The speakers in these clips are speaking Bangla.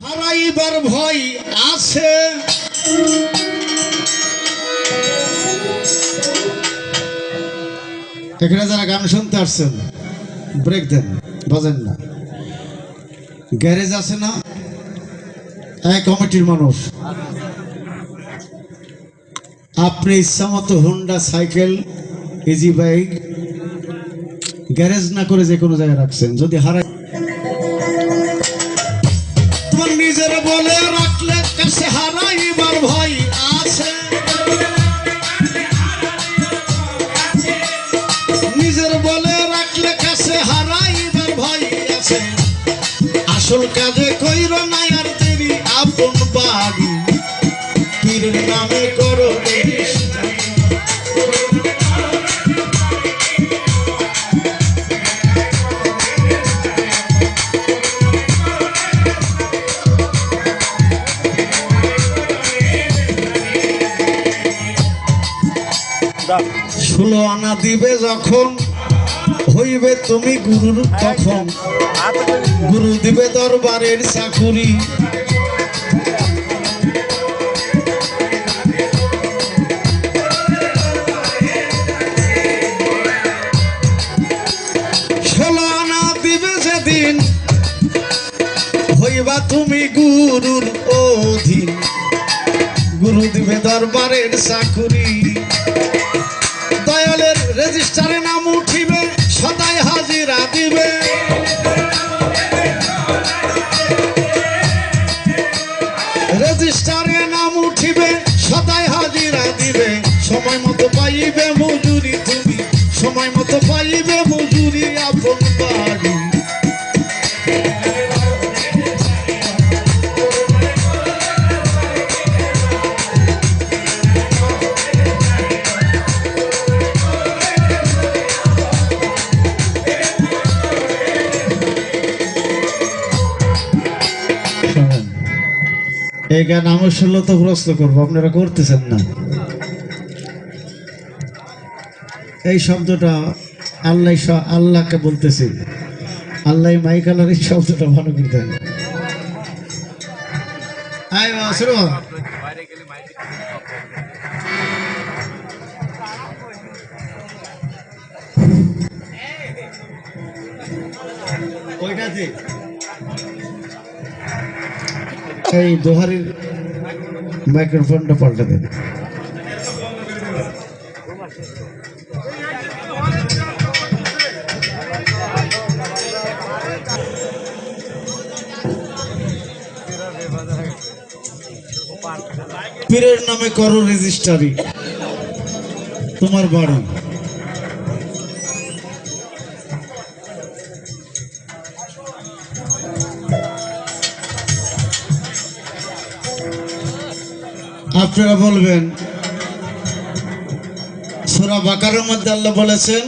হারাইবার ভয় আছে। এখানে যারা গান শুনতে আসছেন ব্রেক দেন, বাজেন না। গ্যারেজ আছে না, এক কমিটির মানুষ, আপনি ইচ্ছা মতো Honda cycle easy bike garage না করে যে কোনো জায়গায় রাখছেন, যদি হারাই তোমার নিজের বলে রাখলে কাছে হারাইবার ভয় আছে। নিজের বলে রাখলে কাছে হারাইবার ভয় আছে। আসল কাজে কইর না আর দেরি, আপন বাড়ি পীরের নামে করো দেরি। ষোলো আনা দিবে যখন হইবে তুমি গুরুর তখন, গুরু দিবে দরবারের চাকুরি। ষোলো আনা দিবে যেদিন হইবা তুমি গুরুর অধীন, গুরু দিবে দরবারের চাকুরি। দয়ালের রেজিস্টারে নাম উঠিবে, সদাই হাজিরা দিবে। রেজিস্টারে নাম উঠিবে, সদাই হাজিরা দিবে। সময় মতো পাইবে মজুরি তুমি, সময় মতো পাইবে মজুরি আপন বাড়ি। এই গান আমার শুনলে তো প্রশ্ন করবো, আপনারা করতেছেন না। এই শব্দটা আল্লাহকে বলতেছি, আল্লাহ মাইকালার এই শব্দটা ভালো করে দেন। ওইটাতে এই দোহারির মাইক্রোফোনটা পাল্টে দেন। পীরের নামে করো রেজিস্ট্রারি তোমার বাড়ি। আপনারা বলবেন সূরা বাকারার মধ্যে আল্লাহ বলেছেন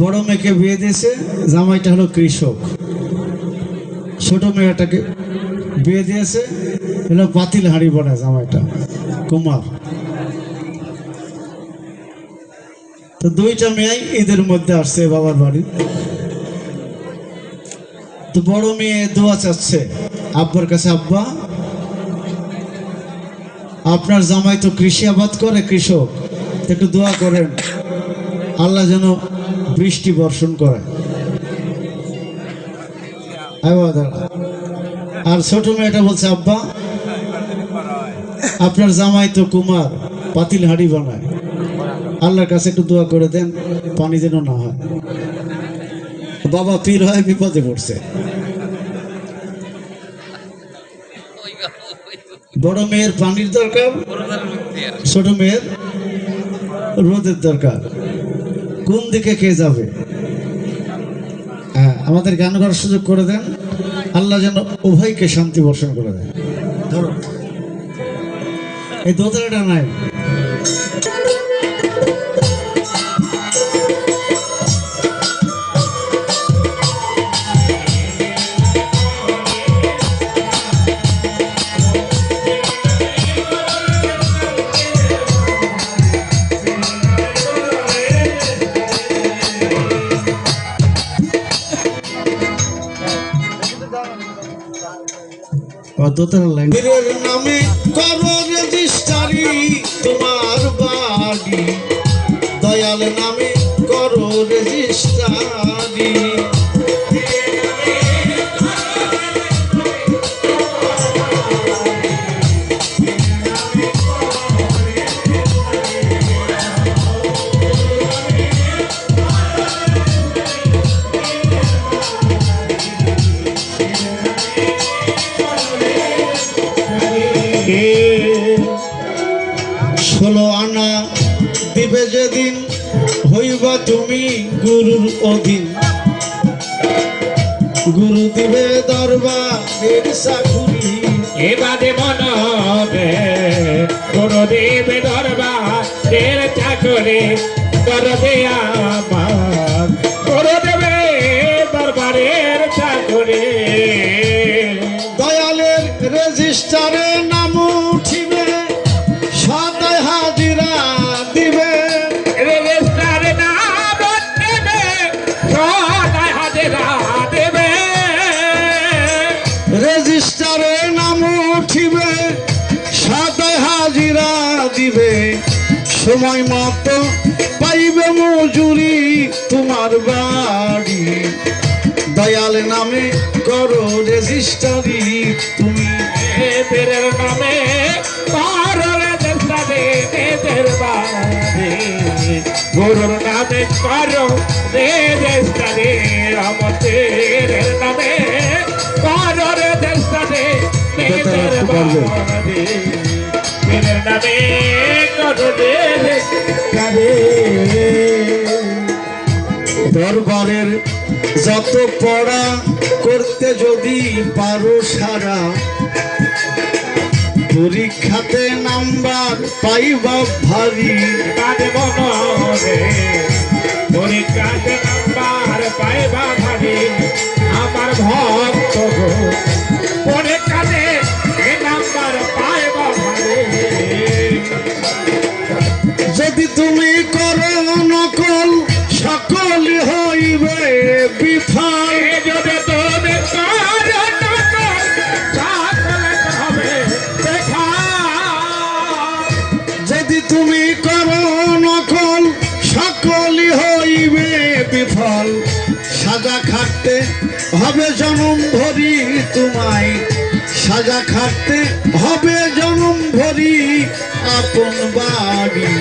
বড় মেয়েকে বিয়ে দিয়েছে, জামাইটা হলো কৃষক। ছোট মেয়েটাকে বিয়ে দিয়েছে, হলো পাতিল হাঁড়ি বড়া, জামাইটা কুমার। তো দুইটা মেয়ে ঈদের মধ্যে আসছে বাবার বাড়ি। তো বড় মেয়ে দোয়া চাচ্ছে আব্বার কাছে, আব্বা আপনার জামাই তো কৃষি আবাদ করে, কৃষক, একটু দোয়া করেন আল্লাহ যেন বৃষ্টি বর্ষণ করে। আর ছোট মেয়েটা বলছে, আব্বা আপনার জামাই তো কুমার, পাতিল হাঁড়ি বানায়, আল্লাহর কাছে একটু দোয়া করে দেন পানি যেন না হয়। বাবা পীর হয় বিপদে পড়ছে। বড় মেয়ের পানির দরকার, ছোট মেয়ের রোদের দরকার, কোন দিকে কে যাবে? হ্যাঁ, আমাদের গান করার সুযোগ করে দেন, আল্লাহ যেন উভয়কে শান্তি বর্ষণ করে দেন। ধরো এই দোতলাটা নাই, পীরের নামে করো রেজিস্ট্রারি তোমার বাড়ি, দয়াল নামে করো রেজিস্ট্রারি। ষোলো আনা দিবে যেদিন হইবা তুমি গুরুর অধীন, গুরু দিবে দরবারের চাকুরি। এবারে মনবে গুরু দেবে দরবারের চাকুরি, করবে আমার গুরু দেবে দরবারের চাকুরি। দয়ালের রেজিস্টারে নাম উঠিবে, সদাই হাজিরা দিবে। রেজিস্টারে নাম দেবে, সদাই হাজিরা দেবে। রেজিস্টারে নাম উঠিবে, সদাই হাজিরা দিবে। সময় মতো পাইবে মজুরি তোমার বাড়ি, দয়াল নামে করো রেজিস্টারি তুমি। পীরের নামে করো রেজিস্টারি নিজের বাড়ি, গুরুর নামে করো রেজিস্টারি। আমার পীরের নামে করো রেজিস্টারি নিজের বাড়ি, পীরের নামে করো রেজিস্টারি। দরবারের যত পড়া করতে যদি পারো সারা, পরীক্ষাতে নাম্বার পাইবা ভারী। কাজে মনে পরীক্ষাতে নাম্বার পাইবা ভারী, আমার ভক্ত গো পরীক্ষাতে নাম্বার পাইবা ভারী। যদি তুমি করো নকল সকল হইবে বিফল, যদি তুমি করো নকল সকল হবে বেকার। যদি তুমি করো নকল সকলই হইবে বিফল। সাজা খাটতে হবে জনম ভরি তোমায়, সাজা খাটতে হবে জনম ভরি আপন বাড়ি।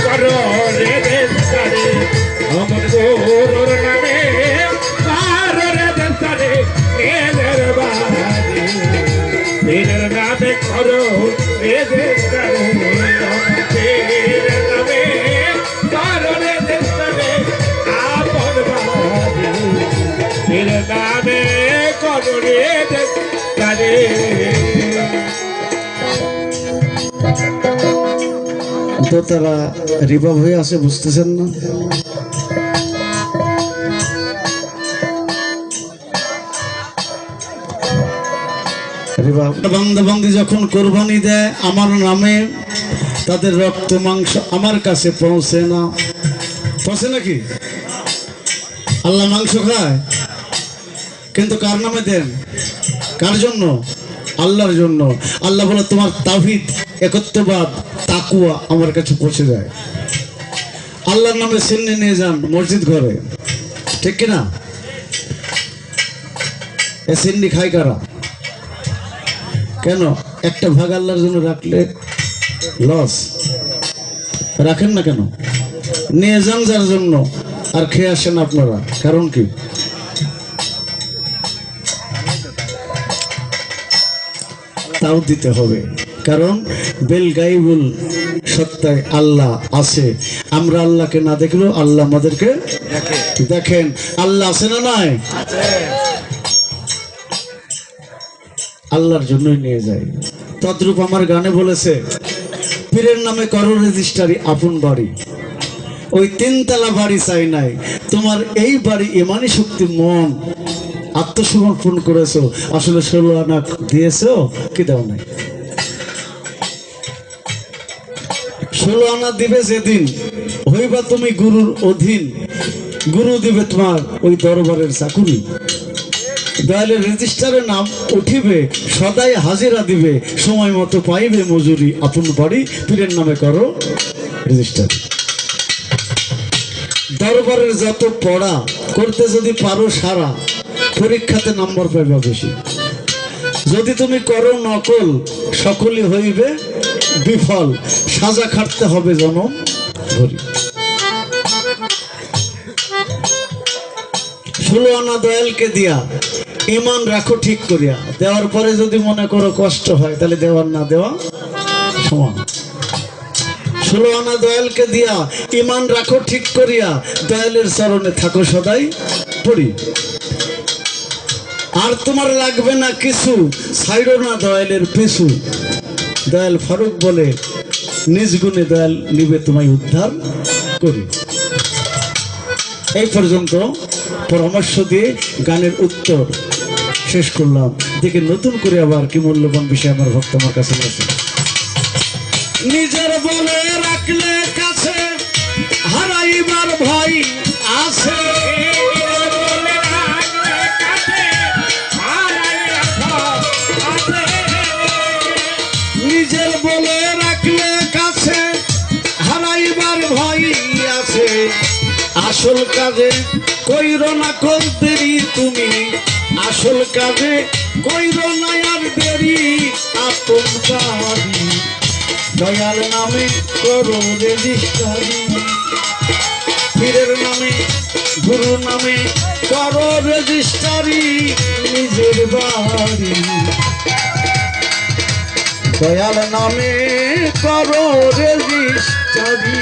করো রেজিস্টারি আমার গুরুর নামে, করো রেজিস্টারি নিজের বাড়ি, পীরের নামে করো রেজিস্টারি। আমার পীরের নামে করো রেজিস্টারি আপন বাড়ি, পীরের নামে করো রেজিস্টারি। তো তারা রিভাব হয়ে আছে, বুঝতেছেন না? বান্দাবান্দি যখন কোরবানি দেয় আমার নামে, তাদের রক্ত মাংস আমার কাছে পৌঁছে না। পৌঁছে নাকি? আল্লাহ মাংস খায়, কিন্তু কার নামে দেন? কার জন্য? আল্লাহর জন্য। আল্লাহ বলে তোমার তাওহীদ, একত্ববাদ, তাকুয়া আমার কাছে পৌঁছে যায়। আল্লাহর নামে সিন্নি নিয়ে যান মসজিদ ঘরে, ঠিক কিনা? এ সিন্নি খায় কারা? কেন? একটা ভাগ আল্লাহর জন্য রাখলে লস। রাখেন না কেন? নিয়ে যান যার জন্য, আর খেয়ে আসেন আপনারা। কারণ কি? তাও দিতে হবে, কারণ বেল গাইবুল সত্তায় আল্লাহ আছে। আমরা আল্লাহকে না দেখলেও আল্লাহ আমাদেরকে দেখেন। আল্লাহ আছে না নাই? আল্লাহর জন্যই নিয়ে যায়। তদ্রূপ আমার গানে বলেছে, পীরের নামে করো রেজিস্ট্রারি আপন বাড়ি। ওই তিনতলা বাড়ি চাই নাই, তোমার এই বাড়ি ইমানি শক্তি মন আত্মসমর্পণ করেছো। আসলে 16 আনা দিয়েছো কি দাও নাই? 16 আনা দিবে যেদিন হইবা তুমি গুরুর অধীন, গুরু দিবে তোমার ওই দরবারের চাকুরি। দয়ালের রেজিস্টারে নাম উঠিবে, সদাই হাজিরা দিবে, সময় মতো পাইবে মজুরি, আপন বাড়ি পীরের নামে করো রেজিস্টার। দরবারের যত পড়া করতে যদি পারো সারা, পরীক্ষাতে নাম্বার পাইবা বেশি। যদি তুমি করো নকল, সকলই হইবে বিফল, সাজা খাটতে হবে জনম ভরি। 16 আনা দয়ালকে দিয়া ইমান রাখো ঠিক করিয়া, দেওয়ার পরে যদি মনে করো কষ্ট হয় তাহলে দেওয়ার না দেওয়া সমান। 16 আনা দয়ালকে দিয়া ইমান রাখো ঠিক করিয়া, দয়ালের চরণে থাকো সদাই পড়ি। আর তোমার লাগবে না কিছু, ছাইড়ো না দয়ালের পিছু। দয়াল ফারুক বলে নিজ গুণে দয়াল নিবে তোমায় উদ্ধার করি। এই পর্যন্ত পরামর্শ দিয়ে গানের উত্তর শেষ করলাম। দেখে নতুন করে আবার কি মূল্যবান বিষয় আমার ভক্ত আমার কাছে আছে। নিজের বলে রাখলে কাছে, হারাইবার ভয় আছে। নিজের বলে রাখলে কাছে, হারাইবার ভয় আছে। আসল কাজে কইরো না কর দেরি তুমি, আসল কাজে কইরো না আর দেরি, আপন বাড়ি দয়াল নামে করো রেজিস্টারি। পীরের নামে গুরু নামে করো রেজিস্টারি, নিজের বাড়ি দয়াল নামে করো রেজিস্টারি।